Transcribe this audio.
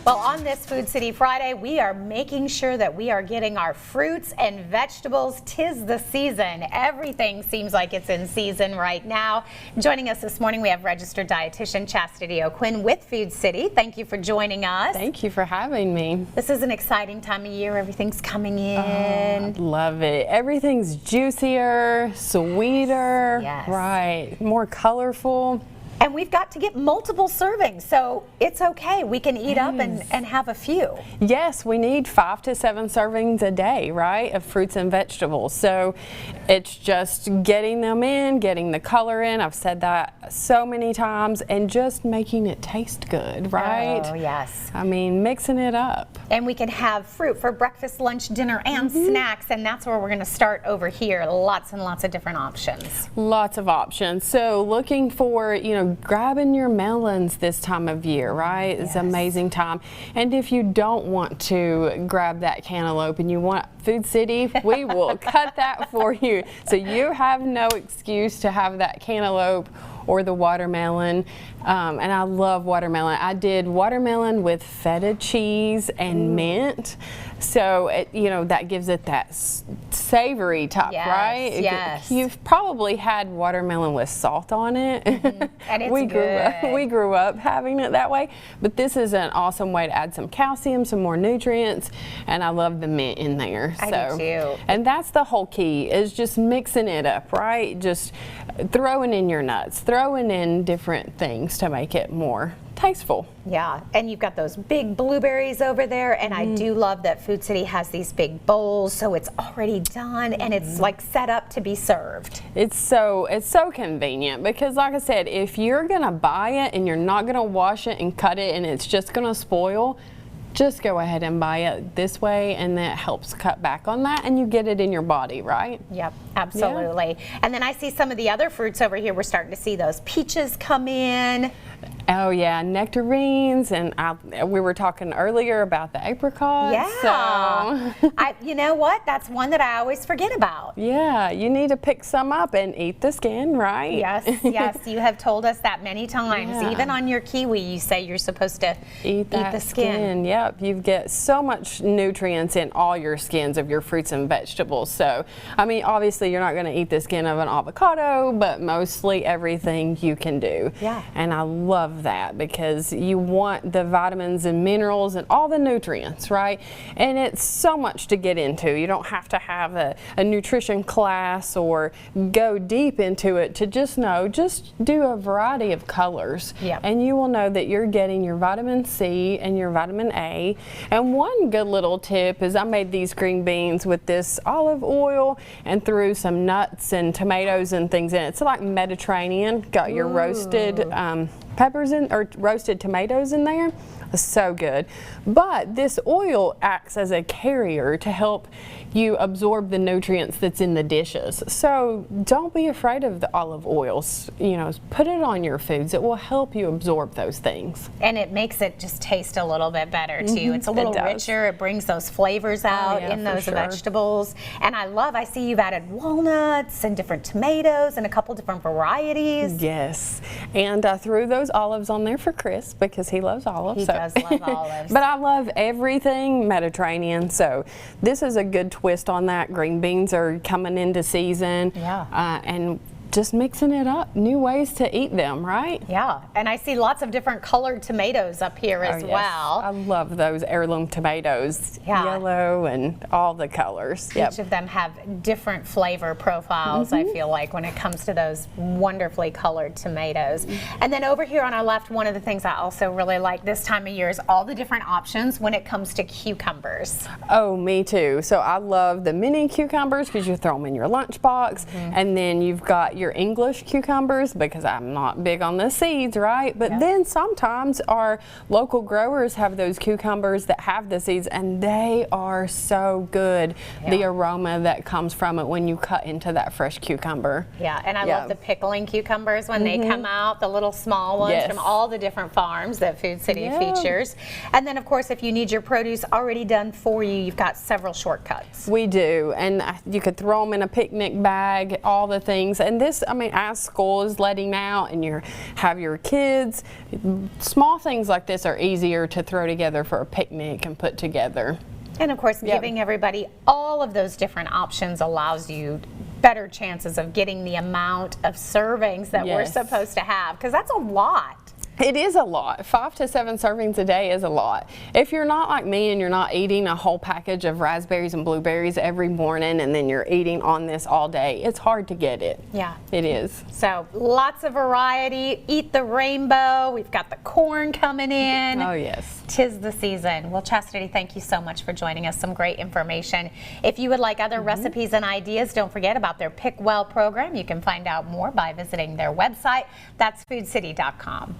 Well, on this Food City Friday, we are making sure that we are getting our fruits and vegetables. 'Tis the season. Everything seems like it's in season right now. Joining us this morning, we have registered dietitian Chastity O'Quinn with Food City. Thank you for joining us. Thank you for having me. This is an exciting time of year. Everything's coming in. Oh, love it. Everything's juicier, sweeter, Yes. right, more colorful. And we've got to get multiple servings, so it's okay. We can eat up and have a few. Yes, we need 5 to 7 servings a day, right, of fruits and vegetables. So it's just getting them in, getting the color in. I've said that so many times, and just making it taste good, right? Oh, yes. I mean, mixing it up. And we can have fruit for breakfast, lunch, dinner, and snacks, and that's where we're going to start over here. Lots and lots of different options. Lots of options. So looking for, grabbing your melons this time of year, right? It's an amazing time. And if you don't want to grab that cantaloupe and you want Food City, we will cut that for you. So you have no excuse to have that cantaloupe or the watermelon. And I love watermelon. I did watermelon with feta cheese and mint. So, that gives it that savory top, right? Yes. You've probably had watermelon with salt on it. And it's we grew up having it that way. But this is an awesome way to add some calcium, some more nutrients, and I love the mint in there. I do too. And that's the whole key, is just mixing it up, right? Just throwing in your nuts, throwing in different things to make it more tasteful. Yeah, and you've got those big blueberries over there, and I do love that Food City has these big bowls, so it's already done and it's like set up to be served. It's so convenient, because like I said, if you're gonna buy it and you're not gonna wash it and cut it and it's just gonna spoil, just go ahead and buy it this way, and that helps cut back on that, and you get it in your body, right? Yep, absolutely. Yeah. And then I see some of the other fruits over here. We're starting to see those peaches come in. Oh yeah, nectarines, and we were talking earlier about the apricots. Yeah. So. You know what? That's one that I always forget about. Yeah, you need to pick some up and eat the skin, right? Yes, yes. You have told us that many times. Yeah. Even on your kiwi, you say you're supposed to eat the skin. Yep, you get so much nutrients in all your skins of your fruits and vegetables. So, I mean, obviously you're not going to eat the skin of an avocado, but mostly everything you can do. Yeah. And I love that, because you want the vitamins and minerals and all the nutrients, right? And it's so much to get into. You don't have to have a nutrition class or go deep into it to just know. Just do a variety of colors, and you will know that you're getting your vitamin C and your vitamin A. And one good little tip is I made these green beans with this olive oil and threw some nuts and tomatoes and things in it. It's like Mediterranean. Got your roasted peppers or roasted tomatoes in there. So good. But this oil acts as a carrier to help you absorb the nutrients that's in the dishes. So don't be afraid of the olive oils. Put it on your foods. It will help you absorb those things. And it makes it just taste a little bit better too. It's a little richer. It brings those flavors out in those vegetables. And I see you've added walnuts and different tomatoes and a couple different varieties. Yes. And I threw those olives on there for Chris, because he loves olives. He does love olives. But I love everything Mediterranean, so this is a good twist on that. Green beans are coming into season. Yeah. And just mixing it up, new ways to eat them, right? Yeah, and I see lots of different colored tomatoes up here as well. I love those heirloom tomatoes, yellow and all the colors. Each of them have different flavor profiles, I feel like, when it comes to those wonderfully colored tomatoes. And then over here on our left, one of the things I also really like this time of year is all the different options when it comes to cucumbers. Oh, me too. So I love the mini cucumbers, because you throw them in your lunchbox, and then you've got your English cucumbers, because I'm not big on the seeds, right? But then sometimes our local growers have those cucumbers that have the seeds, and they are so good. The aroma that comes from it when you cut into that fresh cucumber. Yeah, and I love the pickling cucumbers when they come out, the little small ones from all the different farms that Food City features. And then, of course, if you need your produce already done for you, you've got several shortcuts. We do, and you could throw them in a picnic bag, all the things. And this just, I mean, as school is letting out and you have your kids, small things like this are easier to throw together for a picnic and put together. And of course, giving everybody all of those different options allows you better chances of getting the amount of servings that we're supposed to have, because that's a lot. It is a lot. 5 to 7 servings a day is a lot. If you're not like me and you're not eating a whole package of raspberries and blueberries every morning and then you're eating on this all day, it's hard to get it. Yeah. It is. So lots of variety. Eat the rainbow. We've got the corn coming in. Oh, yes. 'Tis the season. Well, Chastity, thank you so much for joining us. Some great information. If you would like other recipes and ideas, don't forget about their Pick Well program. You can find out more by visiting their website. That's foodcity.com.